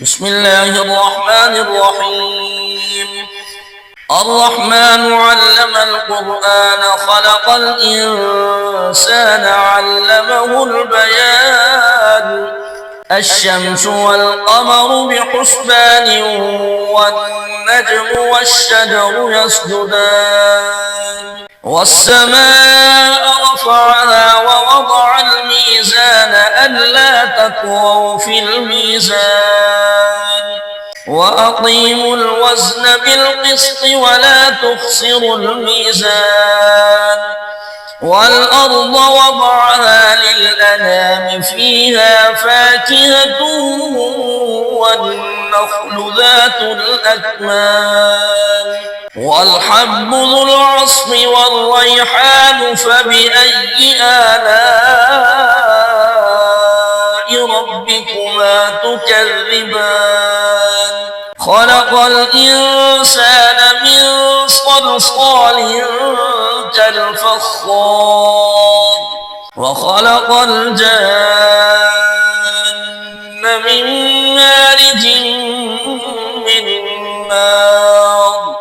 بسم الله الرحمن الرحيم. الرحمن علم القرآن خلق الإنسان علمه البيان. الشمس والقمر بحسبان والنجم والشجر يسجدان والسماء رفعها ووضع الميزان ألا تطغوا في الميزان وأقيموا الوزن بالقسط ولا تخسروا الميزان والأرض وضعها للأنام فيها فاكهة والنخل ذات الأكمام والحب ذو العصف والريحان فبأي آلاء ربكما تكذبان خلق الإنسان من صلصال كالفخار وخلق الجن من مارج من نار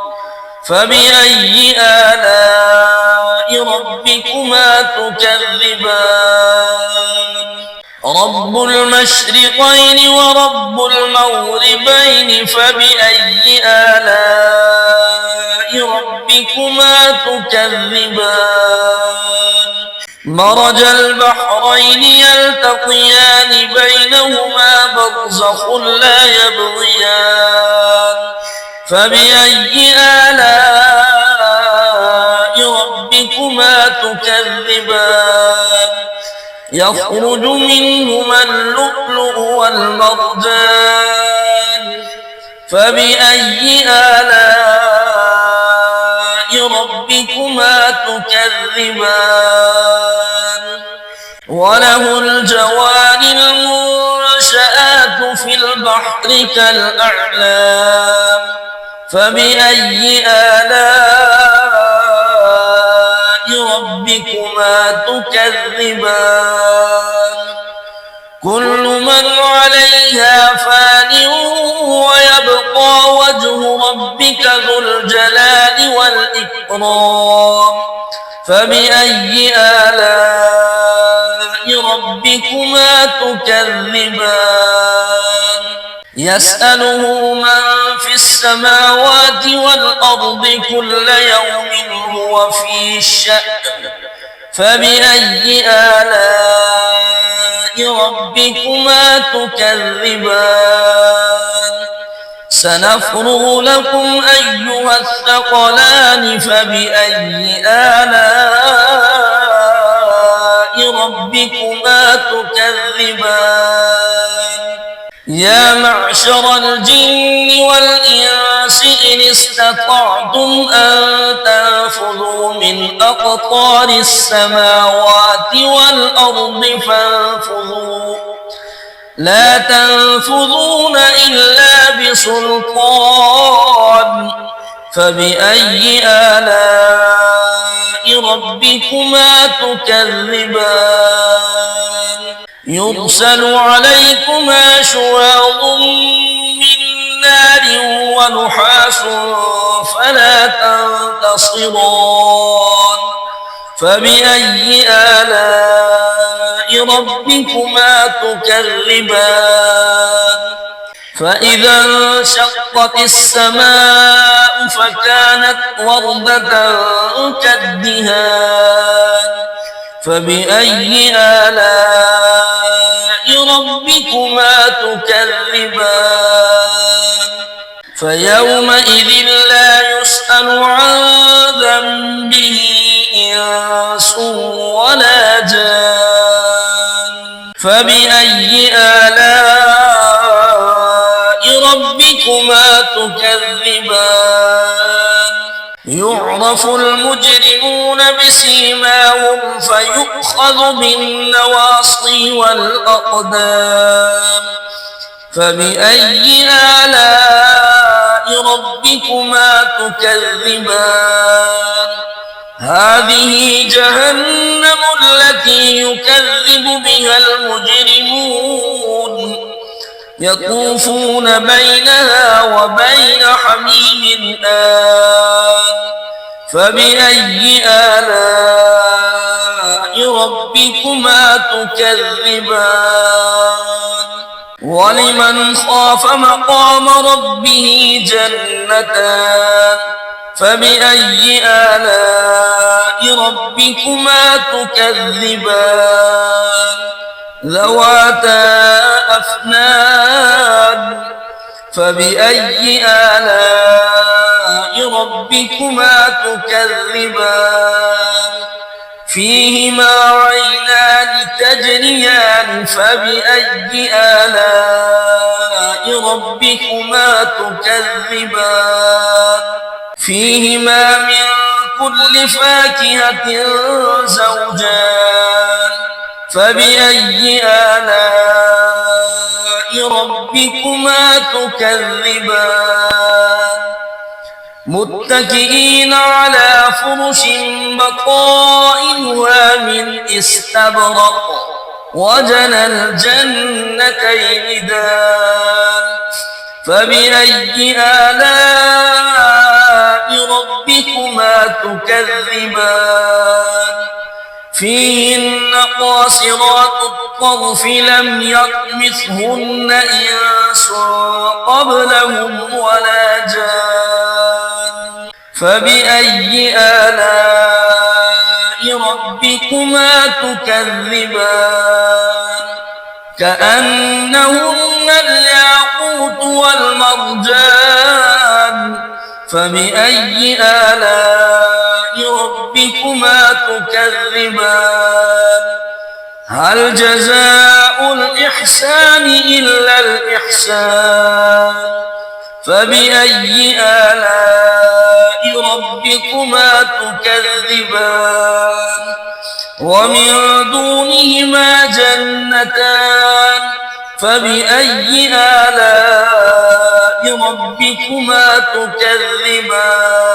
فبأي آلاء ربكما تكذبان رب المشرقين ورب المغربين فبأي آلاء ربكما تكذبان مرج البحرين يلتقيان بينهما برزخ لا يبغيان فبأي آلاء ربكما تكذبان يخرج منهما اللؤلؤ والمرجان فبأي آلاء ربكما تكذبان وله الجوار المنشآت في البحر كالأعلام فبأي آلاء ربكما تكذبان كل من عليها فان ويبقى وجه ربك ذو الجلال والإكرام فبأي آلاء ربكما تكذبان يسأله من في السماوات والأرض كل يوم هو في شأن فبأي آلاء ربكما تكذبان سنفرغ لكم أيها الثقلان فبأي آلاء ربكما تكذبان يا معشر الجن والإنس إن استطعتم أن تنفذوا من أقطار السماوات والأرض فانفذوا لا تنفذون إلا بسلطان فبأي آلاء ربكما تكذبان يرسل عليكما شواظ من نار ونحاس فلا تنتصران فبأي آلاء ربكما تكذبان فإذا انشقت السماء فكانت وردة كالدهان فبأي آلاء ربكما تكذبان فيومئذ لا يسأل عن ذنبه إنس ولا جان فبأي آلاء ربكما تكذبان يعرف المجرمون بسيماهم فيؤخذ بالنواصي والأقدام فبأي آلاء ربكما تكذبان هذه جهنم التي يكذب بها المجرمون يطوفون بينها وبين حميم آن فبأي آلاء ربكما تكذبان ولمن خاف مقام ربه جنتان فبأي آلاء ربكما تكذبان ذواتا أفنان فبأي آلاء ربكما تكذبان فيهما عينان تجريان فبأي آلاء ربكما تكذبان فيهما من كل فاكهة زوجان فبأي آلاء ربكما تكذبان متكئين على فرش بطائنها من استبرق وجنى الجنتين دان فبأي آلاء ربكما تكذبان فيهن قاصرات الطرف لم يطمثهن إنس قبلهم ولا جان فبأي آلاء ربكما تكذبان كأنهن الياقوت والمرجان فبأي آلاء ربكما تكذبان هل جزاء الإحسان إلا الإحسان فبأي آلاء ربكما تكذبان ومن دونهما جنتان فبأي آلاء ربكما تكذبان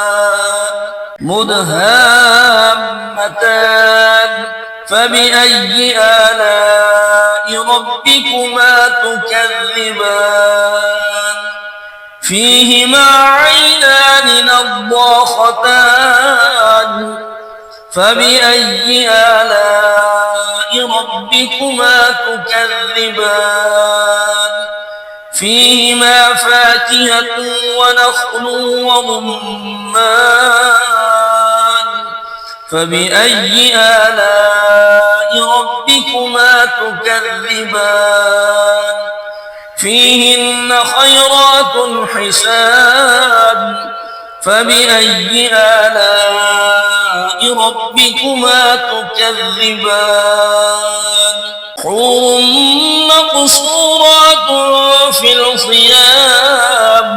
مدهامتان فبأي آلاء ربكما تكذبان فيهما عينان نضاختان فبأي آلاء ربكما تكذبان فيهما فاكهة ونخل ورمان فبأي آلاء ربكما تكذبان فيهن خيرات حسان فبأي آلاء ربكما تكذبان حور مقصورات في الخيام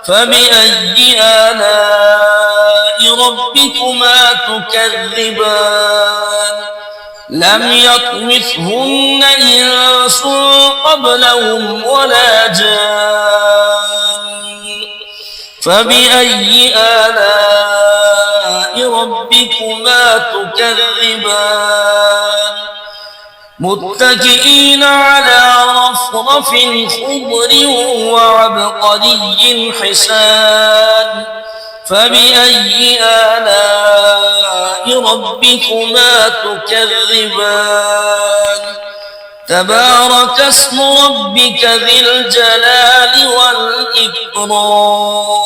فبأي آلاء ربكما تكذبان لم يطمثهن إنس قبلهم ولا جان فبأي آلاء ربكما تكذبان متكئين على رفرف خضر وعبقري حسان فبأي آلاء ربكما تكذبان تبارك اسم ربك ذي الجلال والإكرام